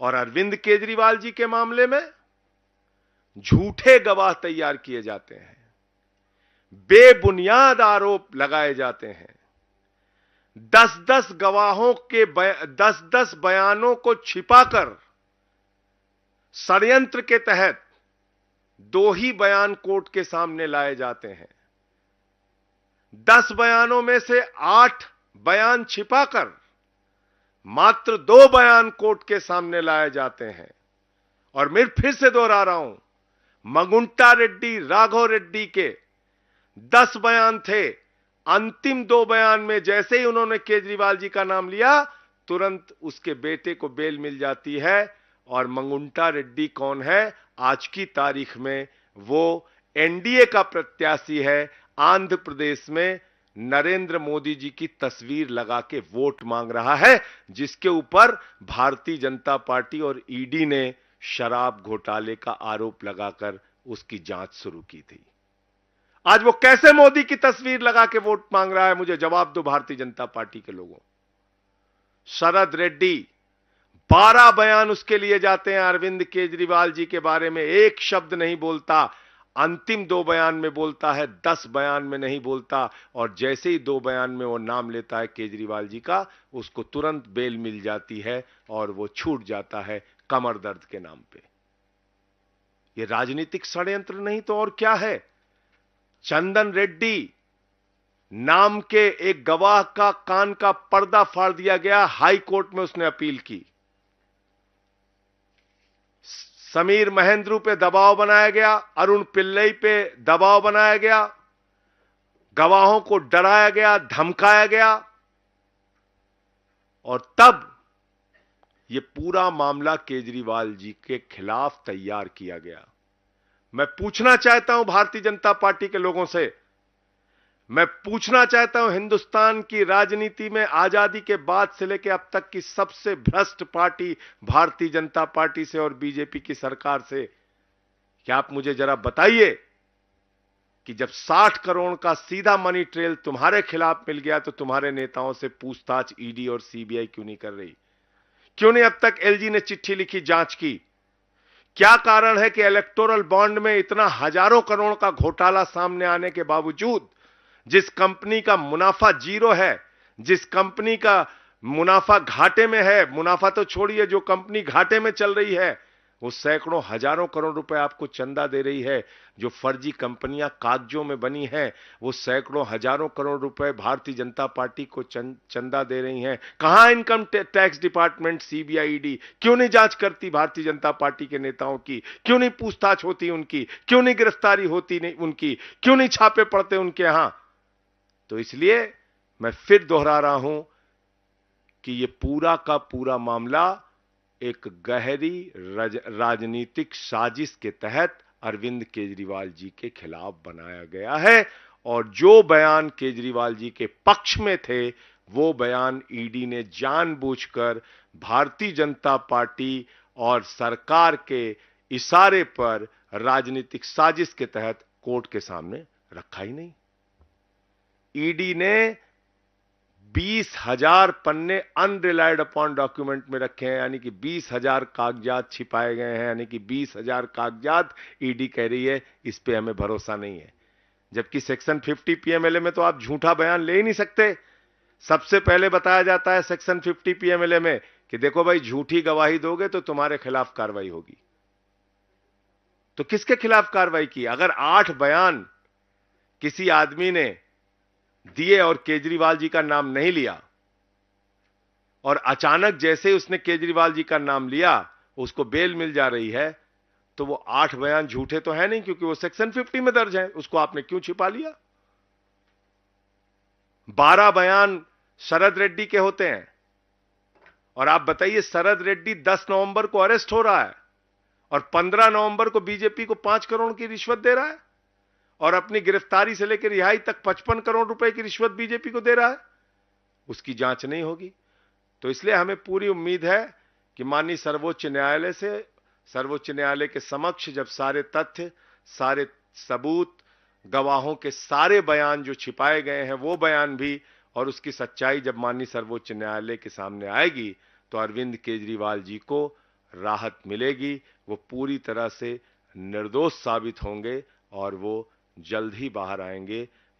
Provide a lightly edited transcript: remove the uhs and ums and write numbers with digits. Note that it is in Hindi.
और अरविंद केजरीवाल जी के मामले में झूठे गवाह तैयार किए जाते हैं, बेबुनियाद आरोप लगाए जाते हैं। 10-10 गवाहों के 10-10 बयानों को छिपाकर षड्यंत्र के तहत 2 ही बयान कोर्ट के सामने लाए जाते हैं। 10 बयानों में से 8 बयान छिपाकर मात्र 2 बयान कोर्ट के सामने लाए जाते हैं। और मैं फिर से दोहरा रहा हूं, मगुंटा रेड्डी, राघव रेड्डी के 10 बयान थे। अंतिम 2 बयान में जैसे ही उन्होंने केजरीवाल जी का नाम लिया, तुरंत उसके बेटे को बेल मिल जाती है। और मंगुंटा रेड्डी कौन है? आज की तारीख में वो एनडीए का प्रत्याशी है। आंध्र प्रदेश में नरेंद्र मोदी जी की तस्वीर लगा के वोट मांग रहा है, जिसके ऊपर भारतीय जनता पार्टी और ईडी ने शराब घोटाले का आरोप लगाकर उसकी जांच शुरू की थी। आज वो कैसे मोदी की तस्वीर लगा के वोट मांग रहा है? मुझे जवाब दो भारतीय जनता पार्टी के लोगों। शरद रेड्डी 12 बयान उसके लिए जाते हैं अरविंद केजरीवाल जी के बारे में, एक शब्द नहीं बोलता। अंतिम 2 बयान में बोलता है, 10 बयान में नहीं बोलता। और जैसे ही 2 बयान में वो नाम लेता है केजरीवाल जी का, उसको तुरंत बेल मिल जाती है और वो छूट जाता है कमर दर्द के नाम पे। ये राजनीतिक षड्यंत्र नहीं तो और क्या है? चंदन रेड्डी नाम के एक गवाह का कान का पर्दा फाड़ दिया गया, हाई कोर्ट में उसने अपील की। समीर महेंद्रू पे दबाव बनाया गया, अरुण पिल्लई पे दबाव बनाया गया, गवाहों को डराया गया, धमकाया गया। और तब यह पूरा मामला केजरीवाल जी के खिलाफ तैयार किया गया। मैं पूछना चाहता हूं भारतीय जनता पार्टी के लोगों से, मैं पूछना चाहता हूं हिंदुस्तान की राजनीति में आजादी के बाद से लेकर अब तक की सबसे भ्रष्ट पार्टी भारतीय जनता पार्टी से और बीजेपी की सरकार से, क्या आप मुझे जरा बताइए कि जब 60 करोड़ का सीधा मनी ट्रेल तुम्हारे खिलाफ मिल गया तो तुम्हारे नेताओं से पूछताछ ईडी और सीबीआई क्यों नहीं कर रही? क्यों नहीं अब तक एलजी ने चिट्ठी लिखी, जांच की? क्या कारण है कि इलेक्टोरल बॉन्ड में इतना हजारों करोड़ का घोटाला सामने आने के बावजूद, जिस कंपनी का मुनाफा 0 है, जिस कंपनी का मुनाफा घाटे में है, मुनाफा तो छोड़िए, जो कंपनी घाटे में चल रही है वो सैकड़ों हजारों करोड़ रुपए आपको चंदा दे रही है, जो फर्जी कंपनियां कागजों में बनी हैं वो सैकड़ों हजारों करोड़ रुपए भारतीय जनता पार्टी को चंदा दे रही हैं। कहां income tax department, CBI, ED क्यों नहीं जांच करती भारतीय जनता पार्टी के नेताओं की? क्यों नहीं पूछताछ होती उनकी? क्यों नहीं गिरफ्तारी होती नहीं उनकी? क्यों नहीं छापे पड़ते उनके यहां? तो इसलिए मैं फिर दोहरा रहा हूं कि यह पूरा का पूरा मामला एक गहरी राजनीतिक साजिश के तहत अरविंद केजरीवाल जी के खिलाफ बनाया गया है। और जो बयान केजरीवाल जी के पक्ष में थे वो बयान ईडी ने जानबूझकर भारतीय जनता पार्टी और सरकार के इशारे पर राजनीतिक साजिश के तहत कोर्ट के सामने रखा ही नहीं। ईडी ने 20,000 पन्ने अनरिलाइड अपॉन डॉक्यूमेंट में रखे हैं, यानी कि 20,000 कागजात छिपाए गए हैं, यानी कि 20,000 कागजात ईडी कह रही है इस पे हमें भरोसा नहीं है। जबकि सेक्शन 50 पीएमएलए में तो आप झूठा बयान ले ही नहीं सकते। सबसे पहले बताया जाता है सेक्शन 50 पीएमएलए में कि देखो भाई, झूठी गवाही दोगे तो तुम्हारे खिलाफ कार्रवाई होगी। तो किसके खिलाफ कार्रवाई की? अगर 8 बयान किसी आदमी ने दिए और केजरीवाल जी का नाम नहीं लिया, और अचानक जैसे ही उसने केजरीवाल जी का नाम लिया उसको बेल मिल जा रही है, तो वो 8 बयान झूठे तो है नहीं, क्योंकि वो सेक्शन 50 में दर्ज है। उसको आपने क्यों छिपा लिया? 12 बयान शरद रेड्डी के होते हैं, और आप बताइए शरद रेड्डी 10 नवंबर को अरेस्ट हो रहा है और 15 नवंबर को बीजेपी को 5 करोड़ की रिश्वत दे रहा है, और अपनी गिरफ्तारी से लेकर रिहाई तक 55 करोड़ रुपए की रिश्वत बीजेपी को दे रहा है। उसकी जांच नहीं होगी। तो इसलिए हमें पूरी उम्मीद है कि माननीय सर्वोच्च न्यायालय के समक्ष जब सारे तथ्य, सारे सबूत, गवाहों के सारे बयान जो छिपाए गए हैं वो बयान भी, और उसकी सच्चाई जब माननीय सर्वोच्च न्यायालय के सामने आएगी, तो अरविंद केजरीवाल जी को राहत मिलेगी, वो पूरी तरह से निर्दोष साबित होंगे और वो जल्द ही बाहर आएंगे।